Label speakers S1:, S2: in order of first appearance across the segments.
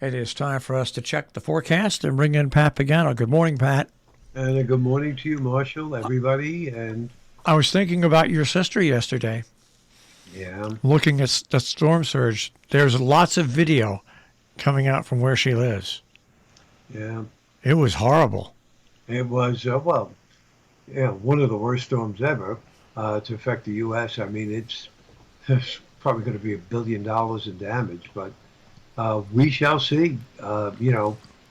S1: It is time for us to check the forecast and bring in Pat Pagano. Good morning, Pat.
S2: And a good morning to you, Marshall, everybody. And
S1: I was thinking about your sister yesterday,
S2: yeah,
S1: looking at the storm surge. There's lots of video coming out from where she lives.
S2: yeah,
S1: It was horrible.
S2: it was, well, yeah, one of the worst storms ever to affect the U.S. I mean, it's probably going to be $1 billion in damage, but we shall see,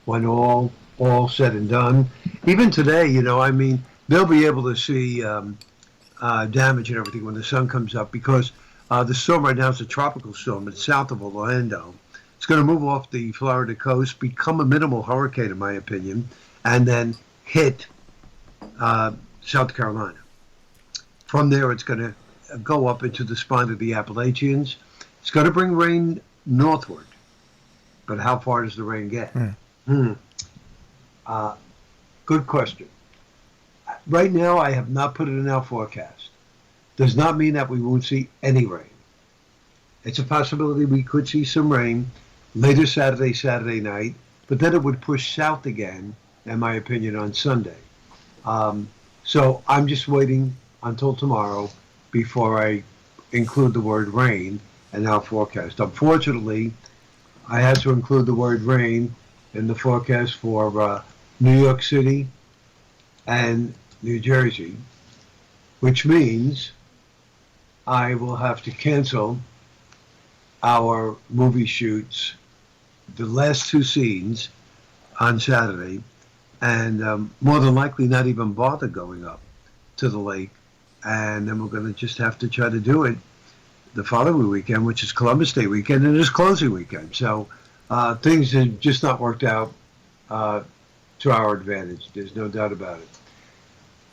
S2: when all said and done. Even today, I mean, they'll be able to see damage and everything when the sun comes up because the storm right now is a tropical storm. It's south of Orlando. It's going to move off the Florida coast, become a minimal hurricane, in my opinion, and then hit South Carolina. From there, it's going to go up into the spine of the Appalachians. It's going to bring rain northward, but how far does the rain get? Hmm. Uh, Good question. Right now, I have not put it in our forecast. Does not mean that we won't see any rain. It's a possibility we could see some rain later Saturday night, but then it would push south again, in my opinion, on Sunday. So I'm just waiting until tomorrow before I include the word rain in our forecast. Unfortunately, I had to include the word rain in the forecast for New York City and New Jersey, which means I will have to cancel our movie shoots, the last two scenes on Saturday, and more than likely not even bother going up to the lake. And then we're going to just have to try to do it the following weekend, which is Columbus Day weekend, and it's closing weekend. So things have just not worked out to our advantage. There's no doubt about it.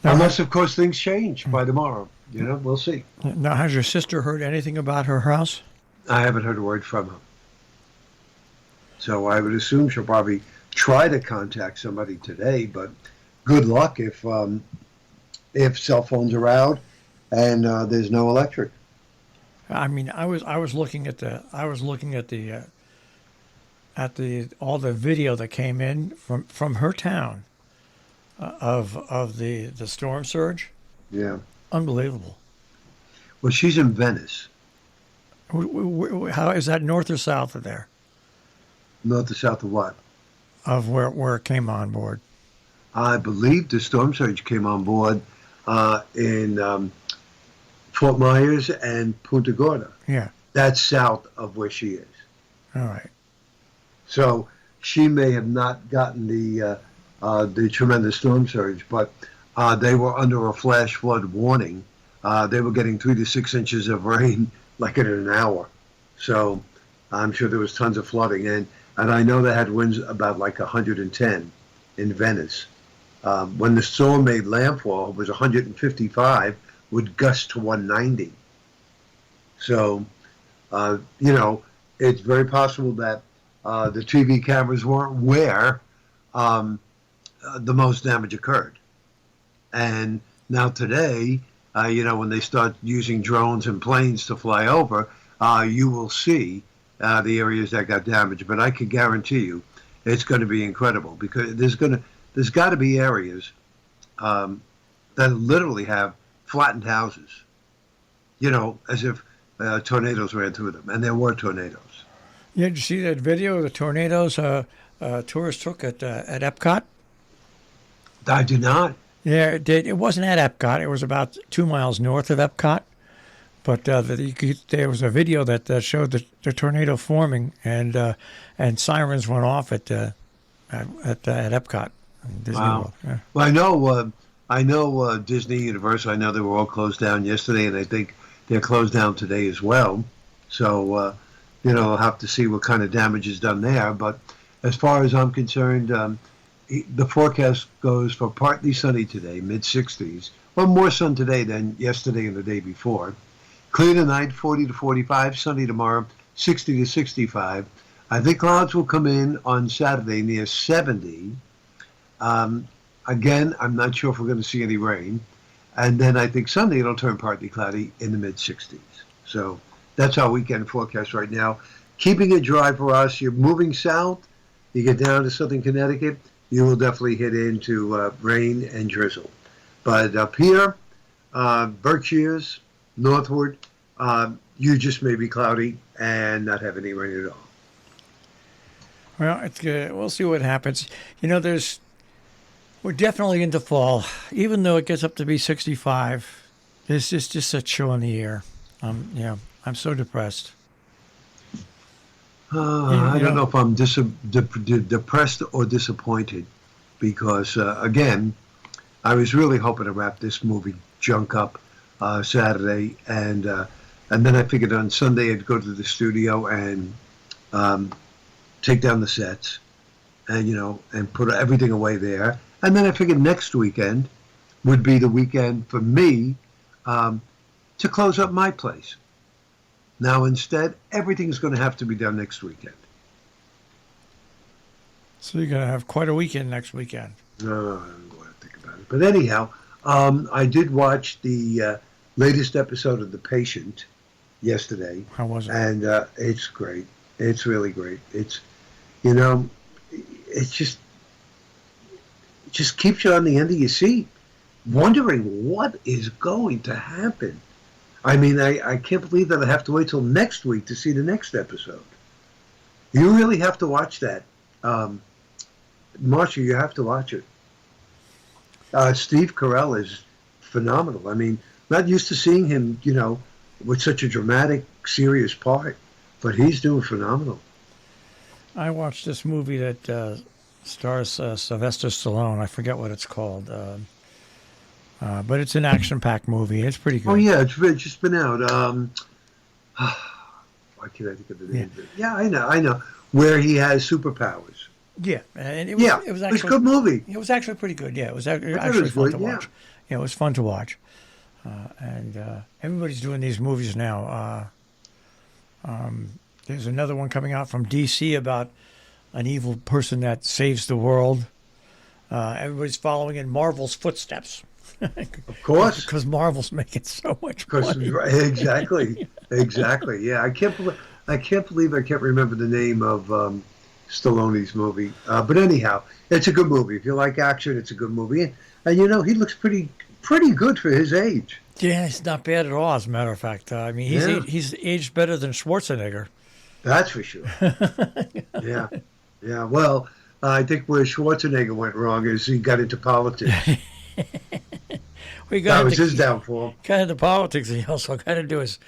S1: Now,
S2: Unless, of course, things change by tomorrow. We'll see.
S1: now, has your sister heard anything about her house?
S2: I haven't heard a word from her. So I would assume she'll probably try to contact somebody today, but good luck if cell phones are out and there's no electric.
S1: I mean, I was looking at the all the video that came in from her town of the storm surge.
S2: Yeah.
S1: Unbelievable.
S2: Well, she's in Venice,
S1: How is that, north or south of there?
S2: north to south of what?
S1: Of where it came on board?
S2: I believe the storm surge came on board in Fort Myers and Punta Gorda.
S1: Yeah.
S2: That's south of where she is.
S1: All right.
S2: So she may have not gotten the tremendous storm surge, but they were under a flash flood warning. They were getting 3 to 6 inches of rain like in an hour. So I'm sure there was tons of flooding, and I know they had winds about like 110 in Venice. When the storm made landfall, it was 155 with gusts to 190. So, it's very possible that the TV cameras weren't where the most damage occurred. And now today, when they start using drones and planes to fly over, you will see the areas that got damaged. But I can guarantee you, it's going to be incredible because there's got to be areas that literally have flattened houses, as if tornadoes ran through them, and there were tornadoes.
S1: Yeah, did you see that video of the tornadoes tourists took at Epcot?
S2: I did not.
S1: Yeah, it did. It wasn't at Epcot. It was about 2 miles north of Epcot. But there was a video that showed the tornado forming, and sirens went off at Epcot, Disney
S2: Wow.
S1: World. Yeah.
S2: Well, I know Disney, Universal. I know they were all closed down yesterday, and I think they're closed down today as well. So, I'll have to see what kind of damage is done there. But as far as I'm concerned, the forecast goes for partly sunny today, mid 60s. Well, more sun today than yesterday and the day before. Clear tonight, 40 to 45. Sunny tomorrow, 60 to 65. I think clouds will come in on Saturday near 70. Again, I'm not sure if we're going to see any rain. And then I think Sunday it'll turn partly cloudy in the mid 60s. So that's our weekend forecast right now. keeping it dry for us. You're moving south. You get down to southern Connecticut, you will definitely hit into rain and drizzle. But up here, Berkshires, northward, you just may be cloudy and not have any rain at all.
S1: Well, it's good. We'll see what happens. You know, we're definitely into fall, even though it gets up to be 65. There's just a chill in the air. Yeah, I'm so depressed.
S2: I don't know if I'm depressed or disappointed because, again, I was really hoping to wrap this movie junk up Saturday, and then I figured on Sunday I'd go to the studio and take down the sets, and put everything away there. And then I figured next weekend would be the weekend for me to close up my place. Now, instead, everything's going to have to be done next weekend.
S1: So you're going to have quite a weekend next weekend.
S2: No, I don't want to think about it. But anyhow, I did watch the latest episode of The Patient yesterday.
S1: How was it?
S2: And it's great. It's really great. It's, it just keeps you on the end of your seat, wondering what is going to happen. I mean, I can't believe that I have to wait till next week to see the next episode. You really have to watch that. Marcia, you have to watch it. Steve Carell is phenomenal. I mean, not used to seeing him, with such a dramatic, serious part, but he's doing phenomenal.
S1: I watched this movie that stars Sylvester Stallone. I forget what it's called. But it's an action-packed movie. It's pretty good.
S2: Oh, yeah, it's just been out. Why can't I think of the name of it? Yeah, I know. Where he has superpowers.
S1: Yeah, and it was actually
S2: it's a good movie.
S1: It was actually pretty good. Yeah, it was actually fun to watch. Yeah, it was fun to watch. And everybody's doing these movies now. There's another one coming out from D.C. about an evil person that saves the world. Everybody's following in Marvel's footsteps.
S2: Of course,
S1: because Marvel's making so much money.
S2: Exactly. Yeah, I can't believe I can't remember the name of Stallone's movie. But anyhow, it's a good movie. If you like action, it's a good movie. And he looks pretty good for his age.
S1: Yeah, he's not bad at all. As a matter of fact, I mean, he's aged better than Schwarzenegger.
S2: That's for sure. Yeah. Well, I think where Schwarzenegger went wrong is he got into politics. That was his downfall.
S1: Got into politics, and he also got into his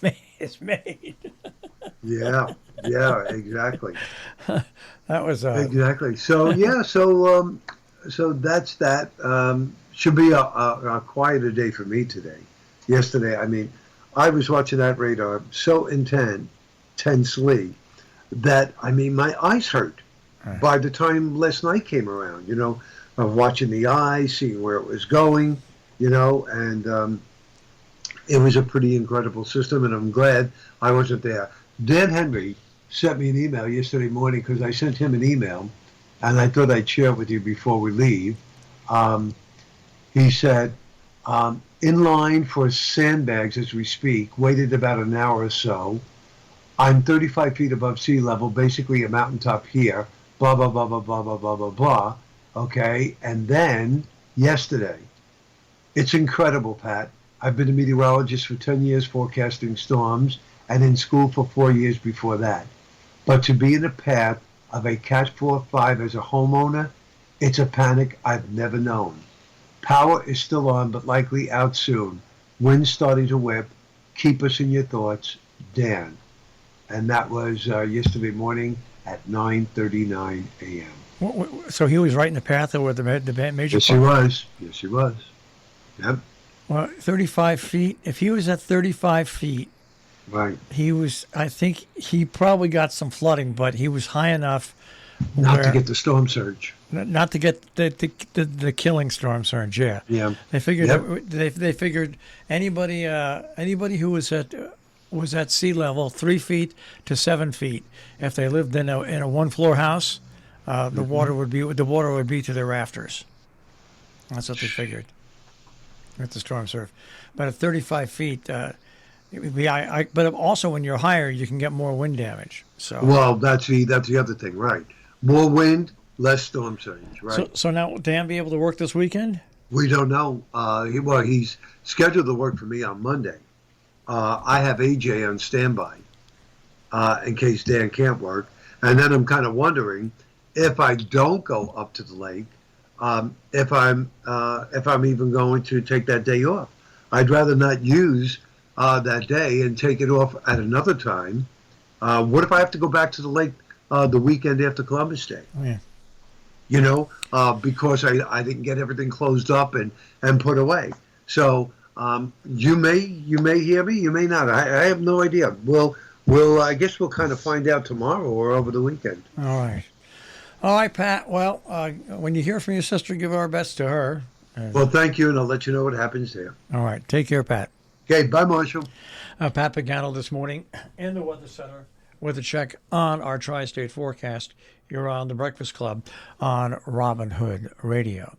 S1: maid.
S2: Yeah, exactly.
S1: That was
S2: exactly. So yeah, so that's that. Should be a quieter day for me today. Yesterday, I mean, I was watching that radar so intensely that my eyes hurt. Right. By the time last night came around, of watching the eyes, seeing where it was going, and it was a pretty incredible system, and I'm glad I wasn't there. Dan Henry sent me an email yesterday morning because I sent him an email, and I thought I'd share it with you before we leave. He said, in line for sandbags as we speak, waited about an hour or so. I'm 35 feet above sea level, basically a mountaintop here, blah, blah, blah, blah, blah, blah, blah, blah, blah. Okay, and then yesterday, it's incredible, Pat. I've been a meteorologist for 10 years forecasting storms and in school for 4 years before that. But to be in the path of a Cat 4-5 as a homeowner, it's a panic I've never known. Power is still on, but likely out soon. Wind's starting to whip. Keep us in your thoughts, Dan. And that was yesterday morning at 9:39 a.m.
S1: So he was right in the path of where the major.
S2: Yes, he was. Yes, he was. Yep.
S1: Well, 35 feet. If he was at 35 feet,
S2: right,
S1: he was. I think he probably got some flooding, but he was high enough
S2: not to get the storm surge.
S1: Not to get the killing storm surge. Yeah.
S2: Yeah.
S1: They figured. They figured anybody who was at sea level 3 feet to 7 feet. If they lived in a one floor house, the water would be to their rafters. That's what they figured. With the storm surge, but at 35 feet, it would be. But also when you're higher, you can get more wind damage. So,
S2: Well, that's the other thing, right? More wind, less storm surge, right?
S1: so now will Dan be able to work this weekend?
S2: We don't know. He's scheduled to work for me on Monday. I have AJ on standby in case Dan can't work, and then I'm kind of wondering if I don't go up to the lake, if I'm even going to take that day off. I'd rather not use that day and take it off at another time. What if I have to go back to the lake the weekend after Columbus Day?
S1: Yeah.
S2: Because I didn't get everything closed up and put away. So you may hear me, you may not. I have no idea. I guess we'll kind of find out tomorrow or over the weekend.
S1: All right. All right, Pat. Well, when you hear from your sister, give our best to her.
S2: Well, thank you, and I'll let you know what happens there.
S1: All right. Take care, Pat.
S2: Okay, bye, Marshall.
S1: Pat Pagano this morning in the Weather Center with a check on our tri-state forecast. You're on the Breakfast Club on Robin Hood Radio.